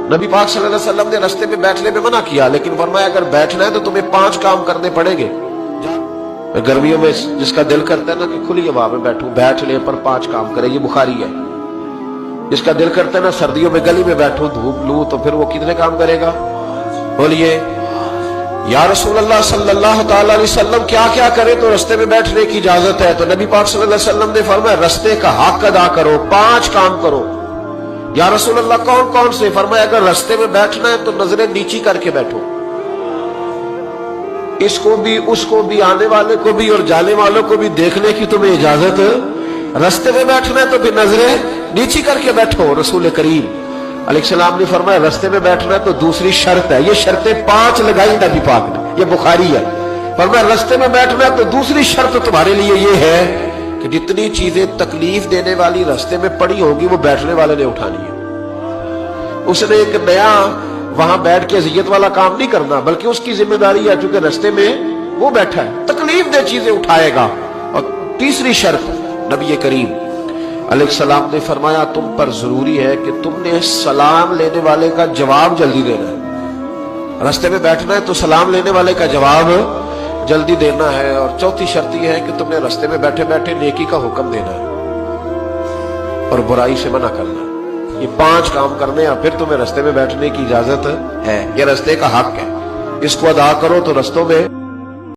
نبی پاک صلی اللہ علیہ وسلم نے راستے میں بیٹھنے میں منع کیا، لیکن فرمایا اگر بیٹھنا ہے تو تمہیں 5 کام کرنے پڑیں گے۔ گرمیوں میں جس کا دل کرتا ہے نا کہ کھلی ہوا میں بیٹھوں، بیٹھ لے پر 5 کام کرے، یہ بخاری ہے۔ جس کا دل کرتا ہے نا سردیوں میں گلی میں بیٹھوں دھوپ لوں، تو پھر وہ کتنے کام کرے گا؟ بولیے یا رسول اللہ صلی اللہ تعالی علیہ وسلم کیا کیا کرے تو رستے میں بیٹھنے کی اجازت ہے؟ تو نبی پاک صلی اللہ علیہ وسلم نے فرمایا رستے کا حق ادا کرو، 5 کام کرو۔ یا رسول اللہ کون کون سے؟ فرمایا اگر رستے میں بیٹھنا ہے تو نظریں نیچی کر کے بیٹھو، اس کو بھی اس کو بھی، آنے والے کو بھی اور جانے والوں کو بھی دیکھنے کی تمہیں اجازت۔ رستے میں بیٹھنا ہے تو پھر نظریں نیچی کر کے بیٹھو۔ رسول کریم علیہ السلام نے فرمایا رستے میں بیٹھنا ہے تو دوسری شرط ہے، یہ شرطیں 5 لگائی نبی پاک نے، یہ بخاری ہے۔ فرمایا رستے میں بیٹھنا ہے تو دوسری شرط تمہارے لیے یہ ہے کہ جتنی چیزیں تکلیف دینے والی رستے میں پڑی ہوگی وہ بیٹھنے والے نے اٹھانی ہے۔ اس نے ایک نیا وہاں بیٹھ کے اذیت والا کام نہیں کرنا، بلکہ اس کی ذمہ داری ہے چونکہ رستے میں وہ بیٹھا ہے، تکلیف دہ چیزیں اٹھائے گا۔ اور تیسری شرط نبی کریم علیہ السلام نے فرمایا تم پر ضروری ہے کہ تم نے سلام لینے والے کا جواب جلدی دینا ہے۔ رستے میں بیٹھنا ہے تو سلام لینے والے کا جواب جلدی دینا ہے۔ اور چوتھی شرط یہ ہے کہ تم نے رستے میں بیٹھے بیٹھے نیکی کا حکم دینا ہے اور برائی سے منع کرنا ہے۔ یہ 5 کام کرنے ہیں، پھر تمہیں رستے میں بیٹھنے کی اجازت ہے۔ یہ رستے کا حق ہے، اس کو ادا کرو تو رستوں میں